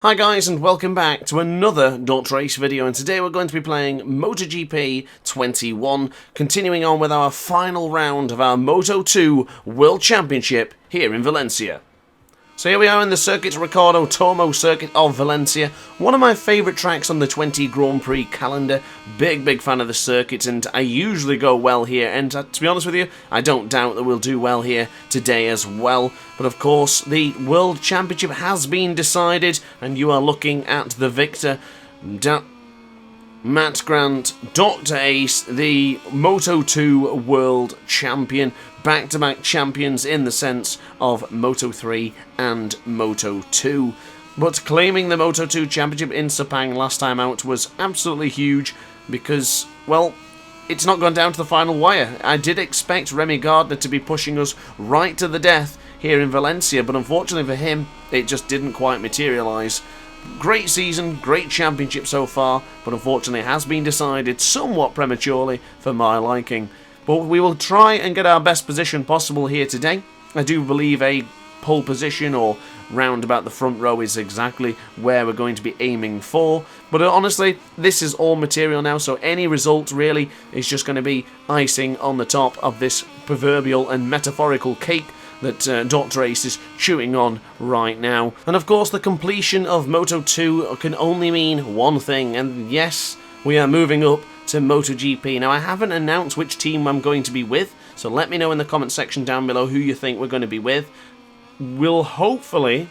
Hi guys and welcome back to another Dot Race video, and today we're going to be playing MotoGP 21, continuing on with our final round of our Moto 2 World Championship here in Valencia. So here we are in the Circuit Ricardo Tormo circuit of Valencia, one of my favourite tracks on the 20 Grand Prix calendar. Big fan of the circuit, and I usually go well here, and to be honest with you, I don't doubt that we'll do well here today as well. But of course, the World Championship has been decided, and you are looking at the victor, Matt Grant, Dr. Ace, the Moto 2 World Champion. Back-to-back champions in the sense of Moto 3 and Moto 2. But claiming the Moto 2 Championship in Sepang last time out was absolutely huge because, well, it's not gone down to the final wire. I did expect Remy Gardner to be pushing us right to the death here in Valencia, but unfortunately for him, it just didn't quite materialise. Great season, great championship so far, but unfortunately it has been decided somewhat prematurely for my liking. But we will try and get our best position possible here today. I do believe a pole position or round about the front row is exactly where we're going to be aiming for. But honestly, this is all material now, so any result really is just going to be icing on the top of this proverbial and metaphorical cake that Dr. Ace is chewing on right now. And of course, the completion of Moto 2 can only mean one thing, and yes, we are moving up to MotoGP. Now, I haven't announced which team I'm going to be with, so let me know in the comment section down below who you think we're going to be with. We'll hopefully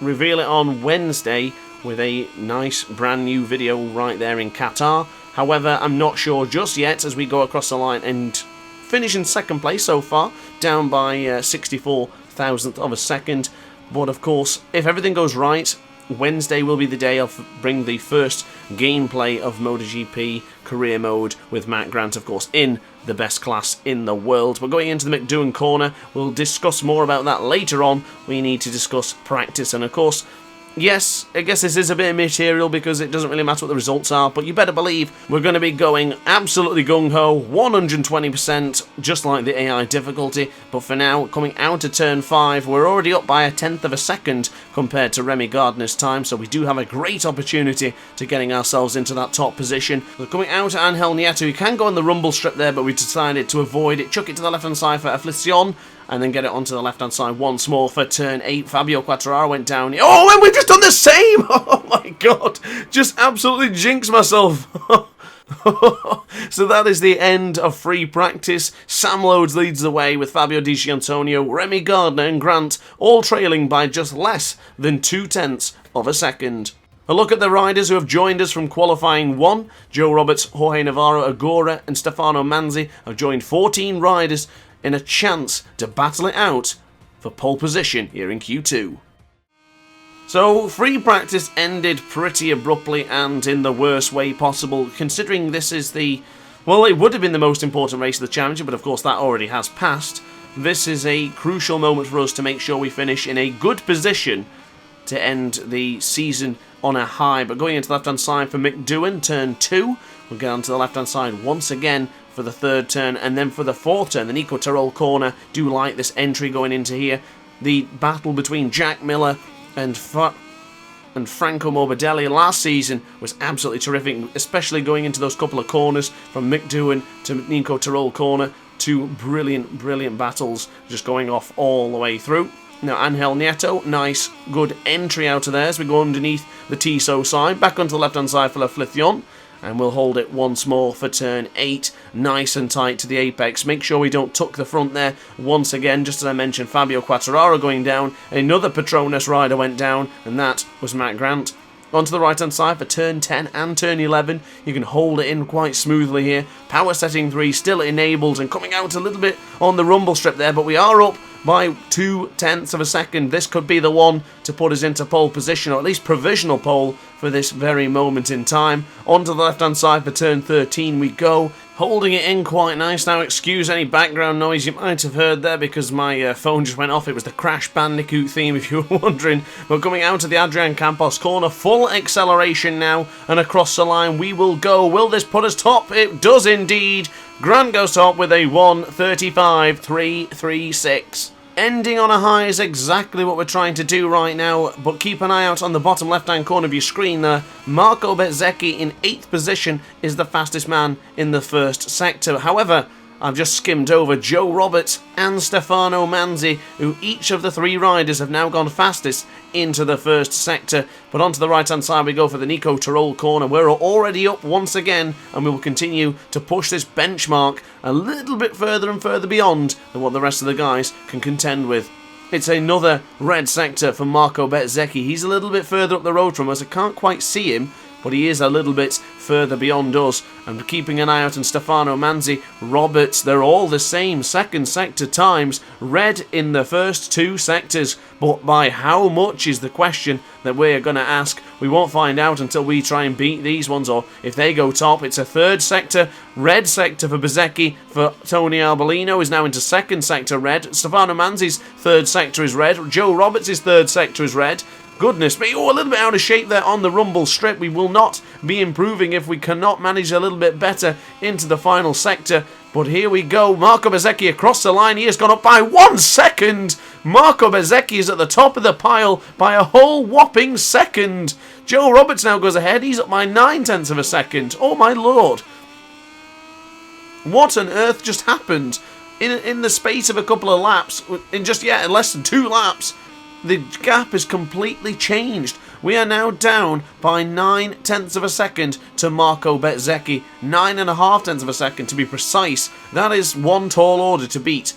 reveal it on Wednesday with a nice brand new video right there in Qatar. However, I'm not sure just yet as we go across the line and finish in second place so far, down by 64 thousandth of a second. But of course, if everything goes right, Wednesday will be the day I'll bring the first gameplay of MotoGP career mode with Matt Grant, of course, in the best class in the world. But going into the McDowan corner, we'll discuss more about that later on. We need to discuss practice, and of course, yes, I guess this is a bit of material because it doesn't really matter what the results are, but you better believe we're going to be going absolutely gung-ho, 120%, just like the AI difficulty. But for now, coming out of turn 5, we're already up by 1/10 of a second compared to Remy Gardner's time, so we do have a great opportunity to getting ourselves into that top position. So coming out at Angel Nieto, he can go on the rumble strip there, but we decided to avoid it, chuck it to the left-hand side for Afliccion, and then get it onto the left-hand side once more for turn 8. Fabio Quartararo went down. Oh, and we've just done the same! Oh my god! Just absolutely jinxed myself. So that is the end of free practice. Sam Loads leads the way with Fabio Di Gianantonio, Remy Gardner and Grant all trailing by just less than 0.2 of a second. A look at the riders who have joined us from qualifying 1. Joe Roberts, Jorge Navarro, Agora and Stefano Manzi have joined 14 riders in a chance to battle it out for pole position here in Q2. So, free practice ended pretty abruptly and in the worst way possible, considering this is the, well, it would have been the most important race of the championship, but of course that already has passed. This is a crucial moment for us to make sure we finish in a good position to end the season on a high. But going into the left-hand side for McDowan, turn 2, we'll get onto the left-hand side once again for the third turn, and then for the fourth turn, the Nico Tirol corner. Do like this entry going into here. The battle between Jack Miller and Franco Morbidelli last season was absolutely terrific, especially going into those couple of corners from McDowan to Nico Tirol corner. Two brilliant battles just going off all the way through. Now Angel Nieto, nice good entry out of there as we go underneath the Tissot side, back onto the left hand side for Afliccion. And we'll hold it once more for turn 8, nice and tight to the apex. Make sure we don't tuck the front there. Once again, just as I mentioned, Fabio Quartararo going down. Another Petronas rider went down, and that was Matt Grant. Onto the right hand side for turn 10 and turn 11. You can hold it in quite smoothly here. Power setting 3 still enabled and coming out a little bit on the rumble strip there, but we are up by 0.2 of a second. This could be the one to put us into pole position, or at least provisional pole for this very moment in time. Onto the left hand side for turn 13 we go, holding it in quite nice. Now excuse any background noise you might have heard there because my phone just went off. It was the Crash Bandicoot theme if you were wondering. But coming out of the Adrian Campos corner, full acceleration now, and across the line we will go. Will this put us top? It does indeed. Grant goes top with a 1:35.336. Ending on a high is exactly what we're trying to do right now, but keep an eye out on the bottom left-hand corner of your screen there. Marco Bezzecchi in 8th position is the fastest man in the first sector. However, I've just skimmed over Joe Roberts and Stefano Manzi, who each of the 3 riders have now gone fastest into the first sector. But onto the right-hand side we go for the Nico Tirol corner. We're already up once again, and we will continue to push this benchmark a little bit further and further beyond than what the rest of the guys can contend with. It's another red sector for Marco Bezzecchi. He's a little bit further up the road from us. I can't quite see him, but he is a little bit further beyond us. And keeping an eye out on Stefano Manzi, Roberts, they're all the same second sector times, red in the first 2 sectors. But by how much is the question that we're going to ask. We won't find out until we try and beat these ones, or if they go top. It's a 3rd sector, red sector for Bezzecchi. For Tony Arbolino is now into 2nd sector red. Stefano Manzi's 3rd sector is red. Joe Roberts' 3rd sector is red. Goodness me, oh, a little bit out of shape there on the rumble strip. We will not be improving if we cannot manage a little bit better into the final sector. But here we go, Marco Bezzecchi across the line. He has gone up by 1 second. Marco Bezzecchi is at the top of the pile by a whole whopping second. Joe Roberts now goes ahead. He's up by 9/10 of a second. Oh my lord. What on earth just happened? In the space of a couple of laps, in less than 2 laps, the gap has completely changed. We are now down by 9/10 of a second to Marco Bezzecchi. 9.5 of a second to be precise. That is one tall order to beat.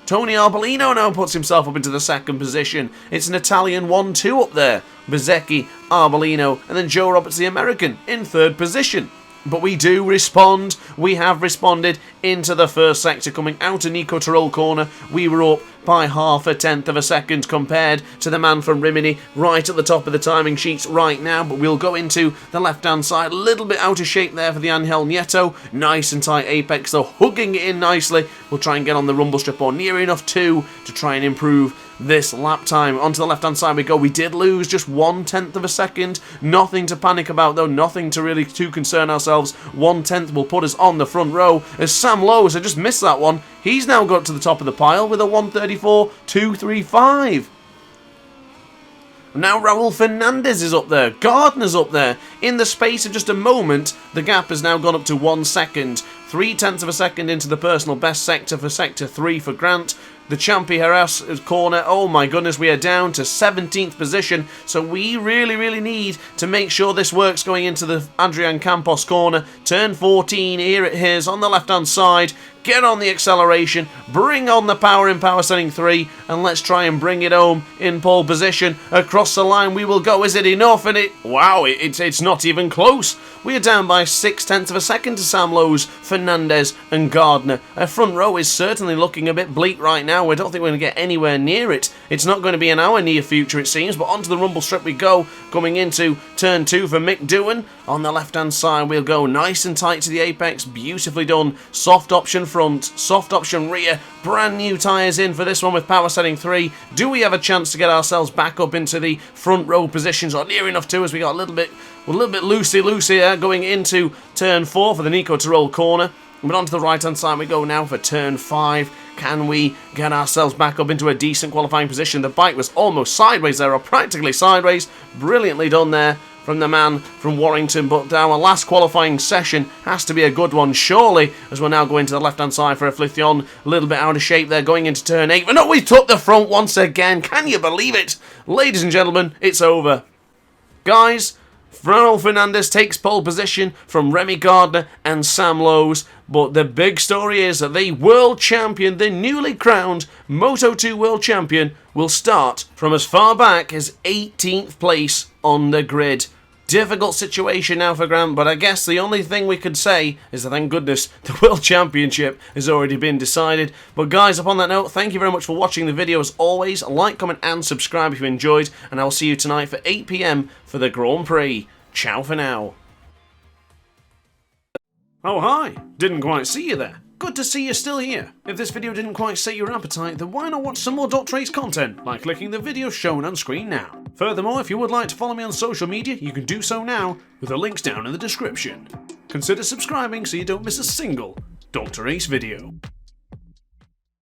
Tony Arbolino now puts himself up into the 2nd position. It's an Italian 1-2 up there. Bezzecchi, Arbolino, and then Joe Roberts, the American, in 3rd position. But we do respond. We have responded into the first sector. Coming out of Nico Tirol corner, we were up by 0.5 of a second compared to the man from Rimini right at the top of the timing sheets right now. But we'll go into the left-hand side. A little bit out of shape there for the Angel Nieto. Nice and tight apex, though, hugging it in nicely. We'll try and get on the rumble strip, or near enough to try and improve this lap time. Onto the left-hand side we go. We did lose just 1/10 of a second. Nothing to panic about, though. Nothing to really too concern ourselves. 1/10 will put us on the front row. As Sam Lowe, I just missed that one. He's now got to the top of the pile with a 1:34.235. Now Raul Fernandez is up there. Gardner's up there. In the space of just a moment, the gap has now gone up to 1 second. 0.3 of a second into the personal best sector for sector 3 for Grant. The Champi Harras corner, oh my goodness, we are down to 17th position, so we really need to make sure this works going into the Adrian Campos corner. Turn 14, here it is on the left-hand side. Get on the acceleration, bring on the power in power setting 3, and let's try and bring it home in pole position. Across the line we will go. Is it enough? And it's not even close. We are down by 0.6 of a second to Sam Lowe's, Fernandez and Gardner. Our front row is certainly looking a bit bleak right now. I don't think we're going to get anywhere near it. It's not going to be in our near future, it seems, but onto the rumble strip we go, coming into turn 2 for Mick Doohan. On the left-hand side, we'll go nice and tight to the apex, beautifully done. Soft option front, soft option rear, brand new tyres in for this one with power setting 3. Do we have a chance to get ourselves back up into the front row positions, or near enough to, as we got a little bit loosey there going into turn 4 for the Nico Tirol corner. But onto the right-hand side we go now for turn 5. Can we get ourselves back up into a decent qualifying position? The bike was almost sideways there, or practically sideways. Brilliantly done there from the man from Warrington, but our last qualifying session has to be a good one, surely, as we're now going to the left-hand side for Affliction. A little bit out of shape there, going into turn 8. But no, we took the front once again. Can you believe it? Ladies and gentlemen, it's over. Guys, Raul Fernandez takes pole position from Remy Gardner and Sam Lowe's, but the big story is that the world champion, the newly crowned Moto2 world champion, will start from as far back as 18th place on the grid. Difficult situation now for Grant, but I guess the only thing we could say is that thank goodness the World Championship has already been decided. But guys, upon that note, thank you very much for watching the video as always. Like, comment and subscribe if you enjoyed, and I'll see you tonight for 8 PM for the Grand Prix. Ciao for now. Oh hi, didn't quite see you there. Good to see you're still here. If this video didn't quite sate your appetite, then why not watch some more Dot Race content by clicking the video shown on screen now. Furthermore, if you would like to follow me on social media, you can do so now with the links down in the description. Consider subscribing so you don't miss a single Dr. Ace video.